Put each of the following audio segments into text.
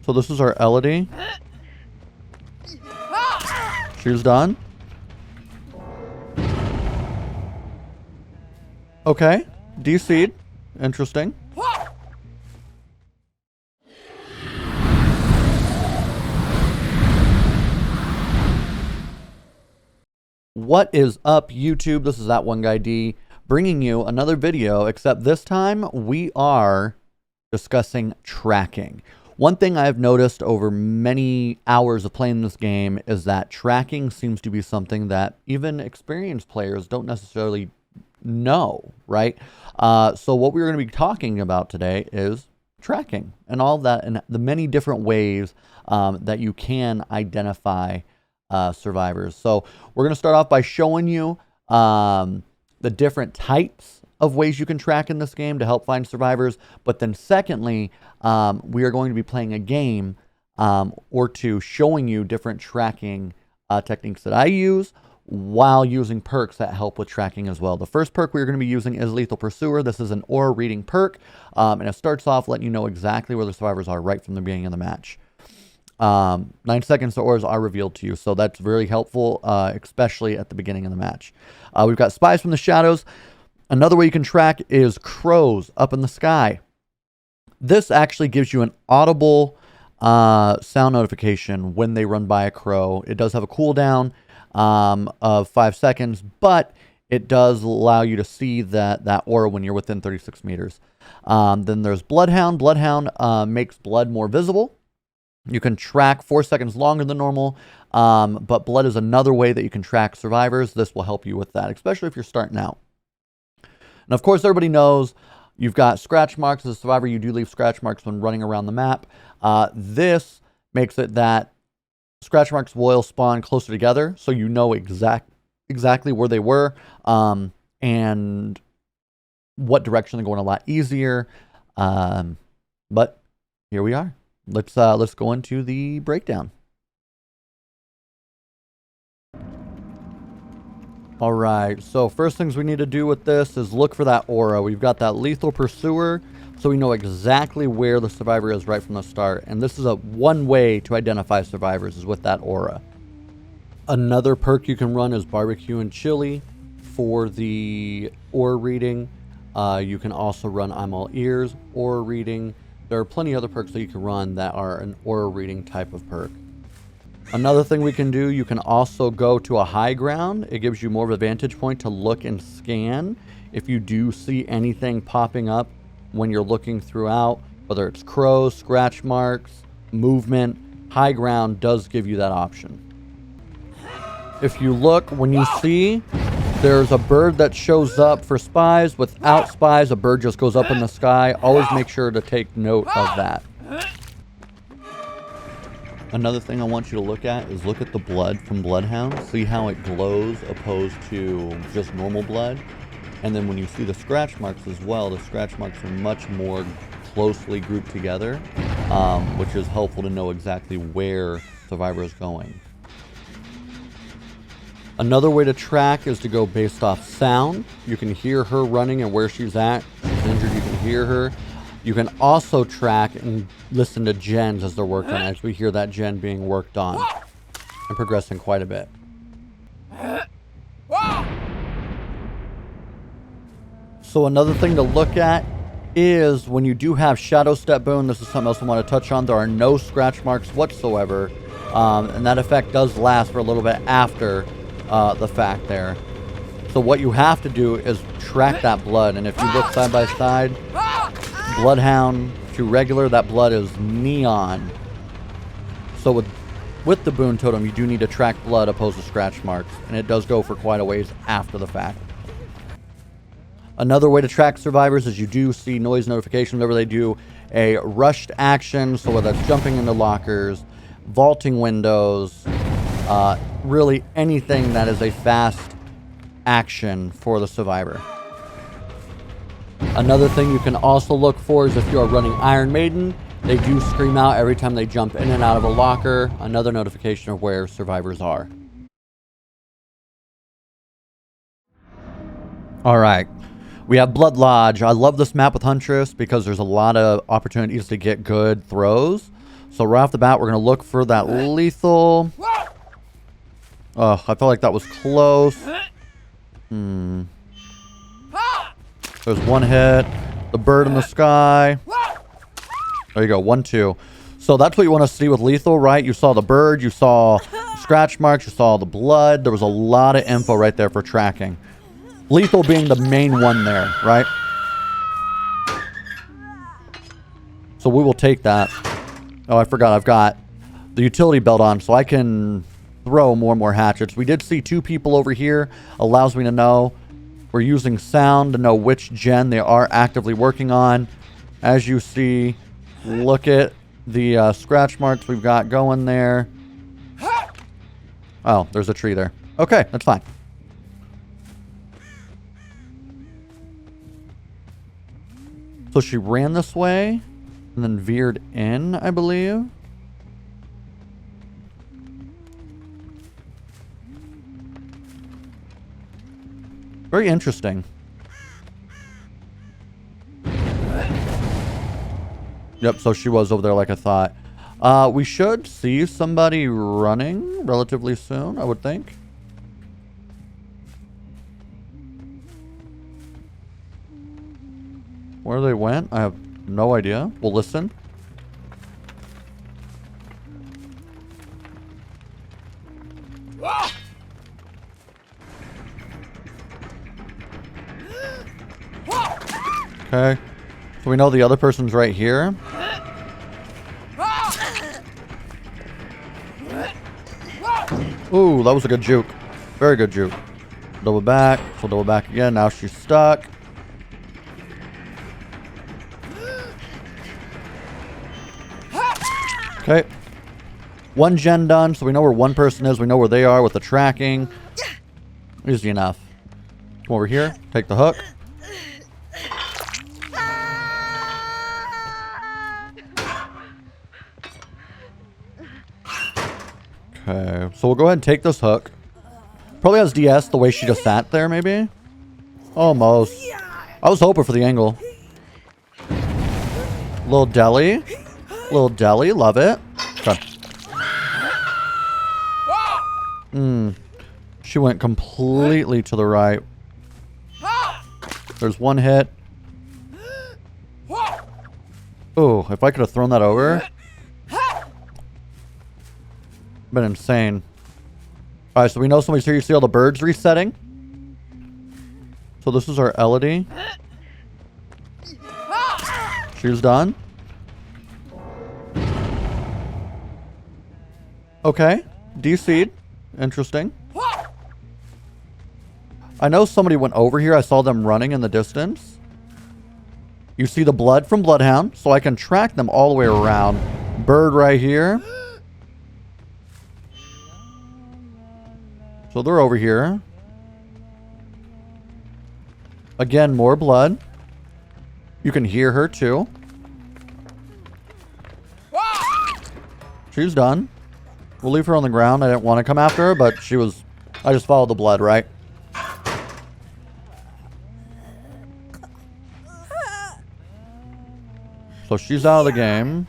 So this is our Elodie. She's done. Okay. DC'd. Interesting. What is up, YouTube? This is That One Guy D, bringing you another video, except this time we are discussing tracking. One thing I've noticed over many hours of playing this game is that tracking seems to be something that even experienced players don't necessarily know, right? So what we're going to be talking about today is tracking and all of that and the many different ways that you can identify survivors. So we're going to start off by showing you the different types of ways you can track in this game to help find survivors. But then secondly, we are going to be playing a game or two showing you different tracking techniques that I use while using perks that help with tracking as well. The first perk we're going to be using is Lethal Pursuer. This is an aura reading perk, and it starts off letting you know exactly where the survivors are right from the beginning of the match. 9 seconds the auras are revealed to you, so that's very helpful, especially at the beginning of the match. We've got Spies from the Shadows. Another way you can track is crows up in the sky. This actually gives you an audible sound notification when they run by a crow. It does have a cooldown of 5 seconds, but it does allow you to see that aura when you're within 36 meters. Then there's Bloodhound. Bloodhound makes blood more visible. You can track 4 seconds longer than normal, but blood is another way that you can track survivors. This will help you with that, especially if you're starting out. And of course, everybody knows you've got scratch marks. As a survivor, you do leave scratch marks when running around the map. This makes it that scratch marks will spawn closer together, so you know exactly where they were and what direction they're going a lot easier. But here we are. Let's go into the breakdown. All right, so first things we need to do with this is look for that aura. We've got that Lethal Pursuer, so we know exactly where the survivor is right from the start. And this is one way to identify survivors is with that aura. Another perk you can run is Barbecue and Chili for the aura reading. You can also run I'm All Ears aura reading. There are plenty of other perks that you can run that are an aura reading type of perk. Another thing we can do, you can also go to a high ground. It gives you more of a vantage point to look and scan. If you do see anything popping up when you're looking throughout, whether it's crows, scratch marks, movement, high ground does give you that option. If you look, when you see there's a bird that shows up for Spies. Without Spies, a bird just goes up in the sky. Always make sure to take note of that. Another thing I want you to look at is look at the blood from Bloodhound. See how it glows opposed to just normal blood. And then when you see the scratch marks as well, the scratch marks are much more closely grouped together, which is helpful to know exactly where Survivor is going. Another way to track is to go based off sound. You can hear her running and where she's at. If she's injured, you can hear her. You can also track and listen to gens as they're worked on, as we hear that gen being worked on and progressing quite a bit. So another thing to look at is when you do have Shadow Step Boon, this is something else I want to touch on, there are no scratch marks whatsoever, and that effect does last for a little bit after the fact there. So what you have to do is track that blood, and if you look side by side, Bloodhound to regular, that blood is neon. So with the boon totem, you do need to track blood opposed to scratch marks, and it does go for quite a ways after the fact. Another way to track survivors is you do see noise notification whenever they do a rushed action, so whether it's jumping into lockers, vaulting windows, really anything that is a fast action for the survivor. Another thing you can also look for is if you are running Iron Maiden, they do scream out every time they jump in and out of a locker, another notification of where survivors are. All right, we have Blood Lodge. I love this map with Huntress because there's a lot of opportunities to get good throws. So right off the bat, we're going to look for that lethal. Oh, I felt like that was close. There's one hit. The bird in the sky. There you go. 1, 2. So that's what you want to see with lethal, right? You saw the bird. You saw scratch marks. You saw the blood. There was a lot of info right there for tracking. Lethal being the main one there, right? So we will take that. Oh, I forgot. I've got the utility belt on, so I can throw more and more hatchets. We did see 2 people over here. Allows me to know. We're using sound to know which gen they are actively working on. As you see, look at the scratch marks we've got going there. Oh, there's a tree there. Okay, that's fine. So she ran this way and then veered in, I believe. Very interesting. Yep, so she was over there like I thought. We should see somebody running relatively soon, I would think. Where they went, I have no idea. We'll listen. Okay. So we know the other person's right here. Ooh, that was a good juke. Very good juke. Double back. So double back again. Now she's stuck. Okay. 1 gen done. So we know where one person is. We know where they are with the tracking. Easy enough. Come over here. Take the hook. Okay, so we'll go ahead and take this hook. Probably has DS the way she just sat there, maybe? Almost. I was hoping for the angle. Little deli. Little deli, love it. Okay. She went completely to the right. There's one hit. Oh, if I could have thrown that over. Been insane. Alright, so we know somebody's here. You see all the birds resetting? So this is our Elodie. She's done. Okay. DC'd. Interesting. I know somebody went over here. I saw them running in the distance. You see the blood from Bloodhound, so I can track them all the way around. Bird right here. So they're over here. Again, more blood. You can hear her too. She's done. We'll leave her on the ground. I didn't want to come after her, but she was... I just followed the blood, right? So she's out of the game.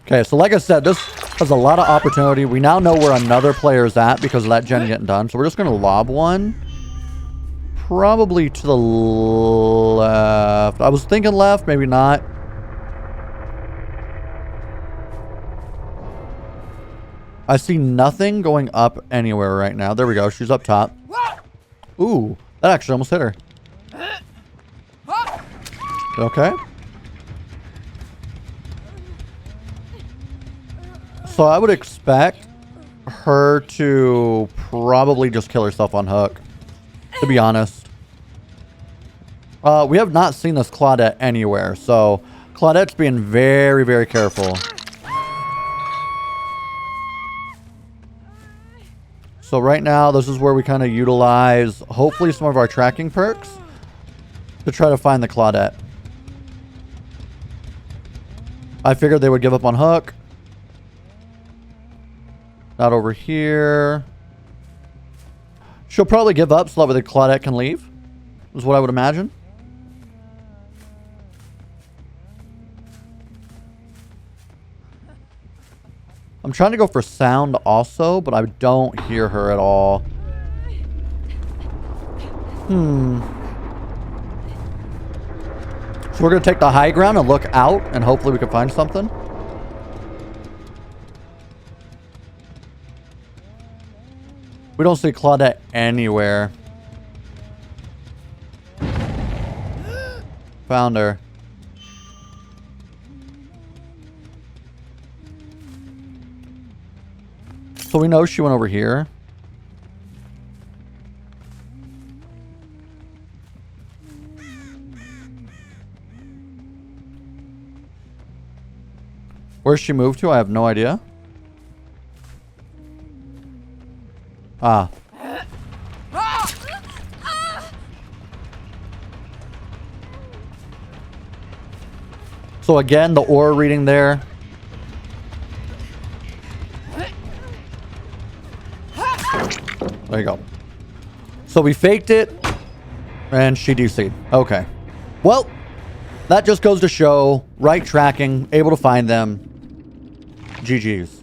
Okay, so like I said, this has a lot of opportunity. We now know where another player is at because of that gen getting done. So we're just going to lob one. Probably to the left. I was thinking left, maybe not. I see nothing going up anywhere right now. There we go. She's up top. Ooh, that actually almost hit her. Okay. So I would expect her to probably just kill herself on hook, to be honest. We have not seen this Claudette anywhere, so Claudette's being very, very careful. So right now, this is where we kind of utilize, hopefully, some of our tracking perks to try to find the Claudette. I figured they would give up on hook. Not over here. She'll probably give up so that way the Claudette can leave. Is what I would imagine. I'm trying to go for sound also, but I don't hear her at all. So we're going to take the high ground and look out, and hopefully we can find something. We don't see Claudette anywhere. Found her. So we know she went over here. Where's she moved to? I have no idea. Ah. So again, the aura reading there. There you go. So we faked it, and she DC'd. Okay. Well, that just goes to show right tracking, able to find them. GG's.